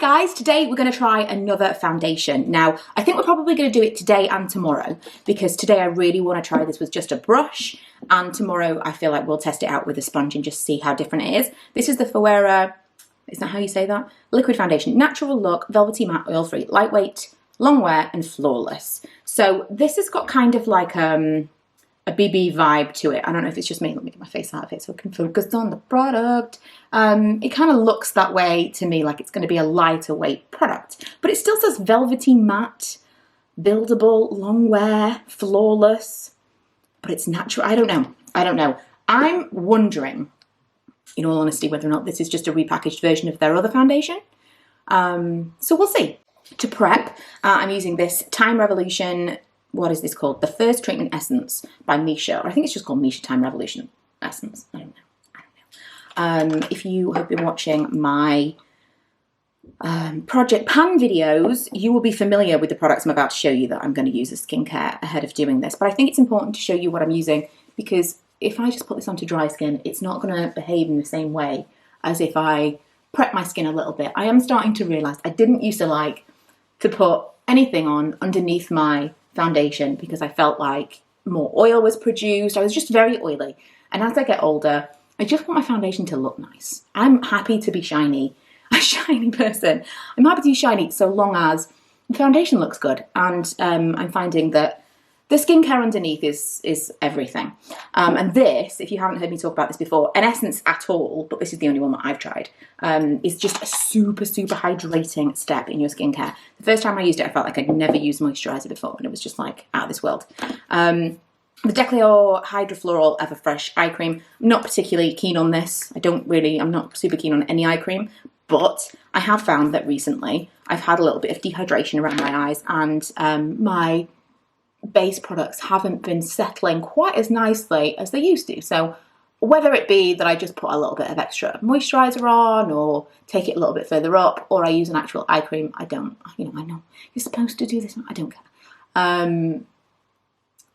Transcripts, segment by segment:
guys, today we're going to try another foundation. Now, I think we're probably going to do it today and tomorrow because today I really want to try this with just a brush, and tomorrow I feel like we'll test it out with a sponge and just see how different it is. This is the PHOERA, is that how you say that? Liquid foundation, natural look, velvety matte, oil-free, lightweight, long wear and flawless. So this has got kind of like a BB vibe to it. I don't know if it's just me. Let me get my face out of it so I can focus on the product. It kind of looks that way to me, like it's going to be a lighter weight product, but it still says velvety matte, buildable, long wear, flawless, but it's natural. I don't know. I'm wondering, in all honesty, whether or not this is just a repackaged version of their other foundation. So we'll see. To prep, I'm using this Time Revolution, what is this called? The First Treatment Essence by Misha, or I think it's just called Misha Time Revolution Essence. I don't know. If you have been watching my Project Pan videos, you will be familiar with the products I'm about to show you that I'm going to use as skincare ahead of doing this. But I think it's important to show you what I'm using because if I just put this onto dry skin, it's not going to behave in the same way as if I prep my skin a little bit. I am starting to realise I didn't used to like to put anything on underneath my foundation because I felt like more oil was produced. I was just very oily. And as I get older, I just want my foundation to look nice. I'm happy to be shiny, a shiny person. I'm happy to be shiny so long as the foundation looks good. And I'm finding that the skincare underneath is everything. And this, if you haven't heard me talk about this before, an essence at all, but this is the only one that I've tried, is just a super, super hydrating step in your skincare. The first time I used it, I felt like I'd never used moisturiser before, and it was just like out of this world. The Decléor Hydrofloral Everfresh eye cream, I'm not particularly keen on this. I'm not super keen on any eye cream, but I have found that recently I've had a little bit of dehydration around my eyes, and my base products haven't been settling quite as nicely as they used to. So whether it be that I just put a little bit of extra moisturiser on or take it a little bit further up or I use an actual eye cream, I know you're supposed to do this, I don't care.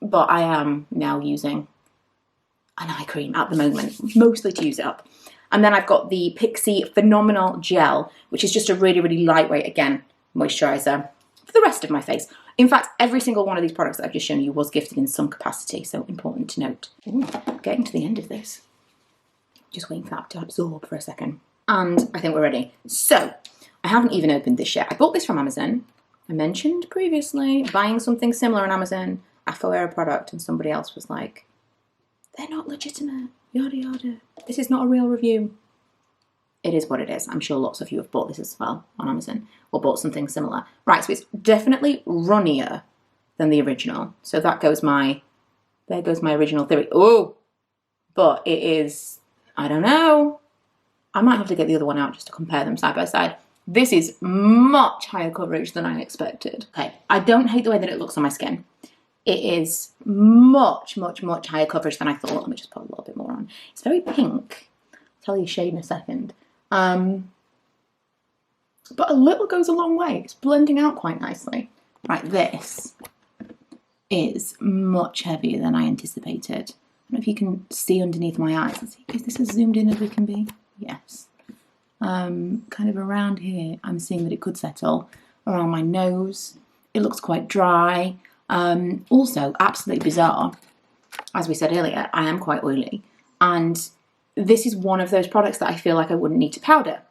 But I am now using an eye cream at the moment, mostly to use it up. And then I've got the Pixi Phenomenal Gel, which is just a really, really lightweight, again, moisturiser for the rest of my face. In fact, every single one of these products that I've just shown you was gifted in some capacity, so important to note. Ooh, getting to the end of this. Just waiting for that to absorb for a second. And I think we're ready. So, I haven't even opened this yet. I bought this from Amazon. I mentioned previously buying something similar on Amazon, a PHOERA product, and somebody else was like, they're not legitimate, yada yada. This is not a real review. It is what it is. I'm sure lots of you have bought this as well on Amazon or bought something similar. Right, so it's definitely runnier than the original. So there goes my original theory. Oh, but it is, I don't know. I might have to get the other one out just to compare them side by side. This is much higher coverage than I expected. Okay, I don't hate the way that it looks on my skin. It is much, much, much higher coverage than I thought. Let me just put a little bit more on. It's very pink. I'll tell you shade in a second. But a little goes a long way. It's blending out quite nicely. Right, this is much heavier than I anticipated. I don't know if you can see underneath my eyes. Is this as zoomed in as we can be? Yes. Kind of around here, I'm seeing that it could settle around my nose. It looks quite dry. Also, absolutely bizarre. As we said earlier, I am quite oily. And this is one of those products that I feel like I wouldn't need to powder.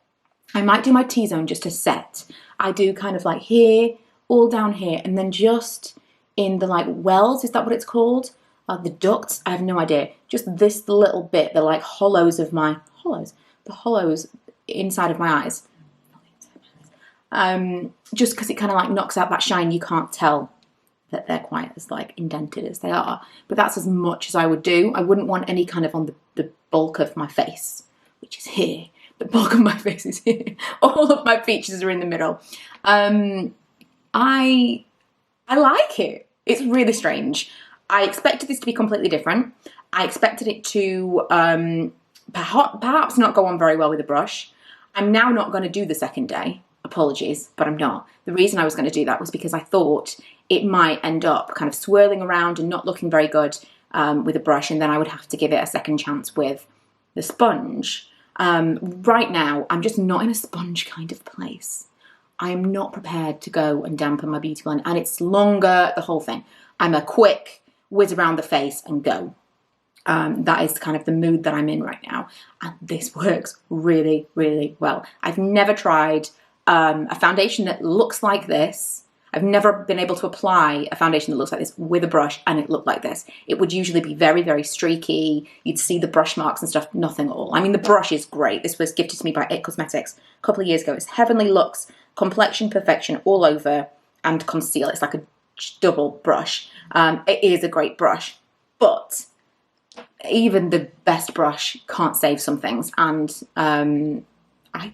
I might do my T-zone just to set. I do kind of like here, all down here, and then just in the like wells, is that what it's called? The ducts, I have no idea. Just this little bit, the like hollows of my, the hollows inside of my eyes. Just because it kind of like knocks out that shine, you can't tell that they're quite as like indented as they are. But that's as much as I would do. I wouldn't want any kind of on the bulk of my face, which is here. The bulk of my face is here. All of my features are in the middle. I like it. It's really strange. I expected this to be completely different. I expected it to perhaps not go on very well with a brush. I'm now not going to do the second day. Apologies, but I'm not. The reason I was going to do that was because I thought it might end up kind of swirling around and not looking very good with a brush, and then I would have to give it a second chance with the sponge. Right now, I'm just not in a sponge kind of place. I'm not prepared to go and dampen my beauty blend, and it's longer, the whole thing. I'm a quick whiz around the face and go. That is kind of the mood that I'm in right now. And this works really, really well. I've never tried a foundation that looks like this. I've never been able to apply a foundation that looks like this with a brush and it looked like this. It would usually be very, very streaky. You'd see the brush marks and stuff, nothing at all. I mean, the brush is great. This was gifted to me by It Cosmetics a couple of years ago. It's Heavenly Looks Complexion Perfection all over and conceal. It's like a double brush. It is a great brush, but even the best brush can't save some things, and I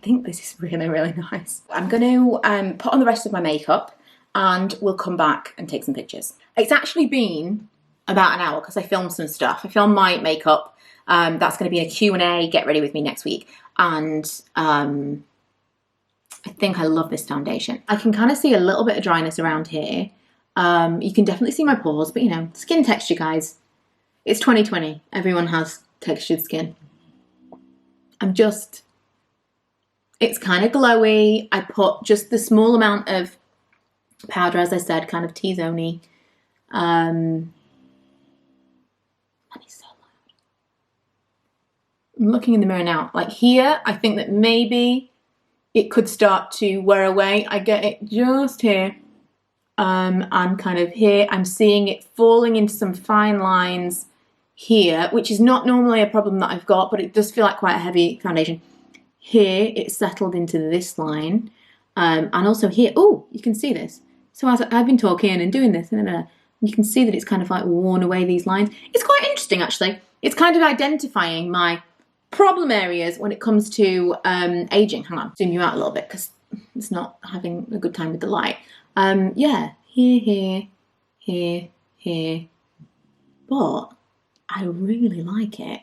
think this is really, really nice. I'm going to put on the rest of my makeup and we'll come back and take some pictures. It's actually been about an hour because I filmed some stuff. I filmed my makeup. That's going to be a Q&A, get ready with me next week, and I think I love this foundation. I can kind of see a little bit of dryness around here. You can definitely see my pores, but you know, skin texture, guys. It's 2020. Everyone has textured skin. It's kind of glowy. I put just the small amount of powder, as I said, kind of T-zone-y. And it's so loud. I'm looking in the mirror now. Like here, I think that maybe it could start to wear away. I get it just here. And kind of here. I'm seeing it falling into some fine lines here, which is not normally a problem that I've got, but it does feel like quite a heavy foundation. Here, it's settled into this line. And also here, oh, you can see this. So as I've been talking and doing this, you can see that it's kind of like worn away these lines. It's quite interesting, actually. It's kind of identifying my problem areas when it comes to aging. Hang on, zoom you out a little bit because it's not having a good time with the light. Yeah, here, but I really like it.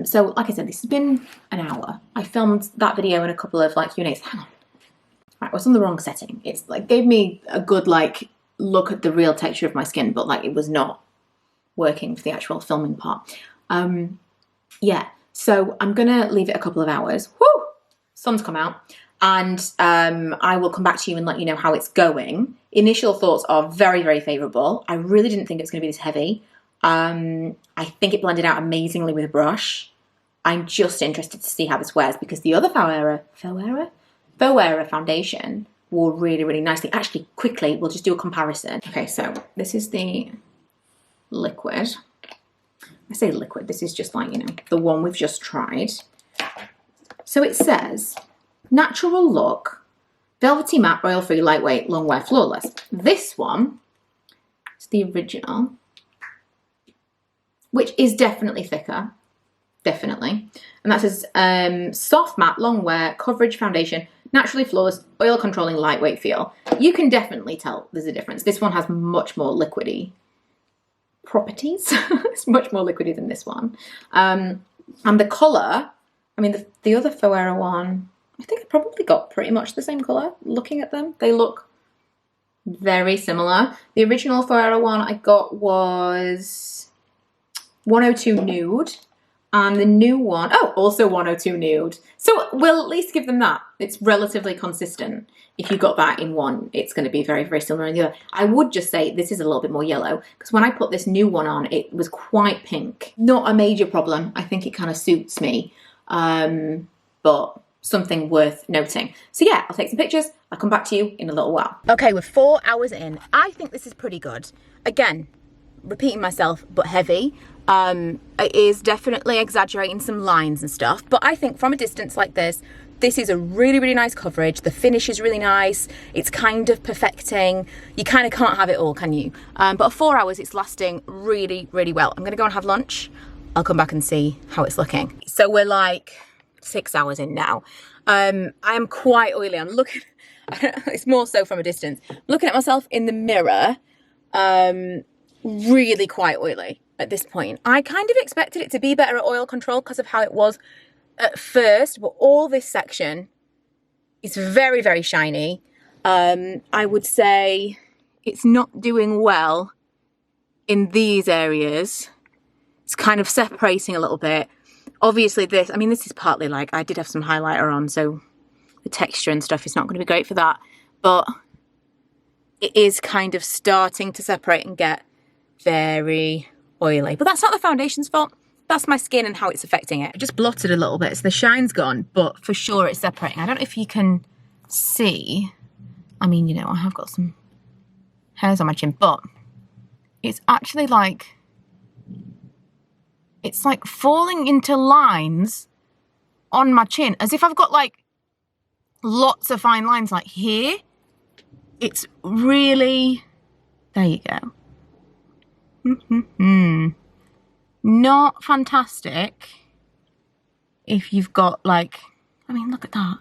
So like I said, this has been an hour. I filmed that video in a couple of like Q&As. Hang on. Right, I was on the wrong setting. It's like gave me a good like look at the real texture of my skin, but like it was not working for the actual filming part. Yeah, so I'm gonna leave it a couple of hours. Woo! Sun's come out. And I will come back to you and let you know how it's going. Initial thoughts are very, very favourable. I really didn't think it was going to be this heavy. I think it blended out amazingly with a brush. I'm just interested to see how this wears because the other PHOERA foundation wore really, really nicely. Actually, quickly, we'll just do a comparison. Okay, so this is the liquid. I say liquid, this is just like, you know, the one we've just tried. So it says, natural look, velvety matte, oil-free, lightweight, long wear, flawless. This one is the original, which is definitely thicker, definitely. And that says soft matte, long wear, coverage foundation, naturally flawless, oil controlling, lightweight feel. You can definitely tell there's a difference. This one has much more liquidy properties. It's much more liquidy than this one. And the colour, I mean, the other PHOERA one, I think I probably got pretty much the same colour. Looking at them, they look very similar. The original PHOERA one I got was 102 Nude, and the new one, oh, also 102 Nude. So we'll at least give them that. It's relatively consistent. If you got that in one, it's going to be very, very similar in the other. I would just say this is a little bit more yellow, because when I put this new one on, it was quite pink. Not a major problem. I think it kind of suits me, but something worth noting. So yeah, I'll take some pictures. I'll come back to you in a little while. Okay, we're 4 hours in. I think this is pretty good. Again, repeating myself, but heavy. It is definitely exaggerating some lines and stuff, but I think from a distance like this, this is a really, really nice coverage. The finish is really nice. It's kind of perfecting. You kind of can't have it all, can you? But at 4 hours, it's lasting really, really well. I'm gonna go and have lunch. I'll come back and see how it's looking. So we're like 6 hours in now. I am quite oily. I'm looking, it's more so from a distance. I'm looking at myself in the mirror, really quite oily at this point. I kind of expected it to be better at oil control because of how it was at first, but all this section is very, very shiny. I would say it's not doing well in these areas. It's kind of separating a little bit. Obviously this, I mean, this is partly like, I did have some highlighter on, so the texture and stuff is not going to be great for that. But it is kind of starting to separate and get very oily. But that's not the foundation's fault. That's my skin and how it's affecting it. I just blotted a little bit, so the shine's gone, but for sure it's separating. I don't know if you can see. I mean, you know, I have got some hairs on my chin, but it's actually like, it's like falling into lines on my chin, as if I've got like lots of fine lines like here. It's really, there you go. Not fantastic if you've got like, I mean, look at that.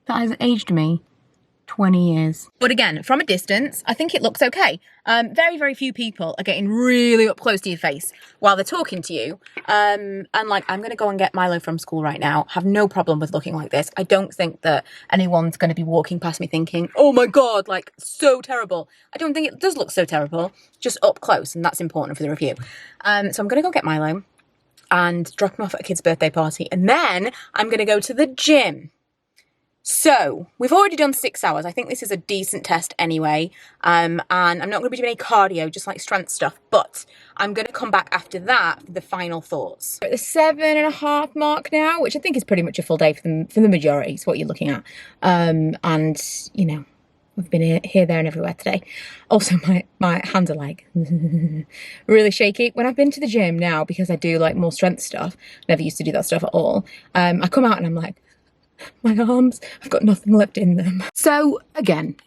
That has aged me 20 years. But again, from a distance, I think it looks okay. Very, very few people are getting really up close to your face while they're talking to you. And like, I'm going to go and get Milo from school right now. Have no problem with looking like this. I don't think that anyone's going to be walking past me thinking, oh my God, like so terrible. I don't think it does look so terrible, just up close. And that's important for the review. So I'm going to go get Milo and drop him off at a kid's birthday party. And then I'm going to go to the gym. So we've already done 6 hours. I think this is a decent test anyway. And I'm not going to be doing any cardio, just like strength stuff, but I'm going to come back after that for the final thoughts. We're at the 7.5 mark now, which I think is pretty much a full day for the majority. It's what you're looking at. And you know, we've been here, there and everywhere today. Also, my hands are like really shaky. When I've been to the gym now, because I do like more strength stuff, never used to do that stuff at all. I come out and I'm like, my arms, I've got nothing left in them. So again,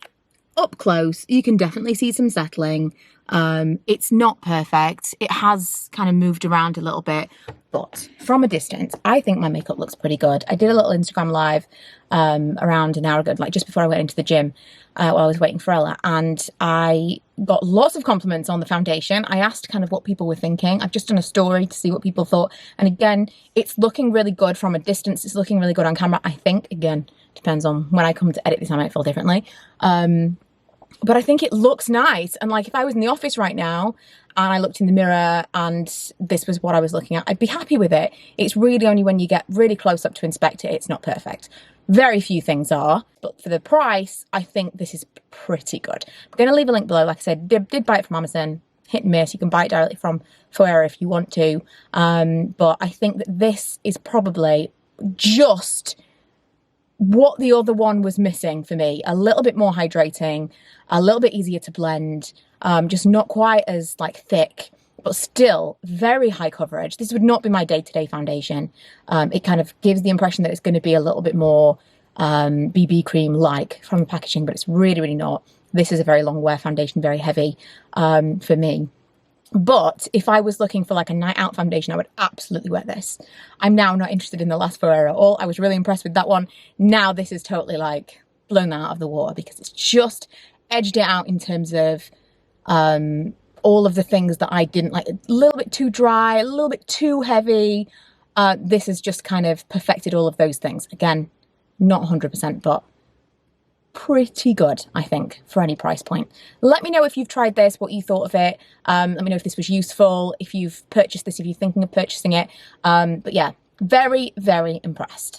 up close, you can definitely see some settling. It's not perfect. It has kind of moved around a little bit, but from a distance, I think my makeup looks pretty good. I did a little Instagram live around an hour ago, like just before I went into the gym while I was waiting for Ella, and I got lots of compliments on the foundation. I asked kind of what people were thinking. I've just done a story to see what people thought. And again, it's looking really good from a distance. It's looking really good on camera. I think, again, depends on when I come to edit this, I might feel differently. But I think it looks nice. And like if I was in the office right now and I looked in the mirror and this was what I was looking at, I'd be happy with it. It's really only when you get really close up to inspect it, it's not perfect. Very few things are, but for the price, I think this is pretty good. I'm going to leave a link below. Like I said, did buy it from Amazon, hit and miss. You can buy it directly from PHOERA if you want to. But I think that this is probably just what the other one was missing for me. A little bit more hydrating, a little bit easier to blend, just not quite as like thick, but still very high coverage. This would not be my day-to-day foundation. It kind of gives the impression that it's going to be a little bit more BB cream-like from the packaging, but it's really, really not. This is a very long wear foundation, very heavy for me. But if I was looking for like a night out foundation, I would absolutely wear this. I'm now not interested in the last PHOERA at all. I was really impressed with that one. Now this is totally like blown that out of the water because it's just edged it out in terms of all of the things that I didn't like. A little bit too dry, a little bit too heavy. This has just kind of perfected all of those things. Again, not 100%, but pretty good, I think, for any price point. Let me know if you've tried this, what you thought of it. Let me know if this was useful, if you've purchased this, if you're thinking of purchasing it. But yeah, very, very impressed.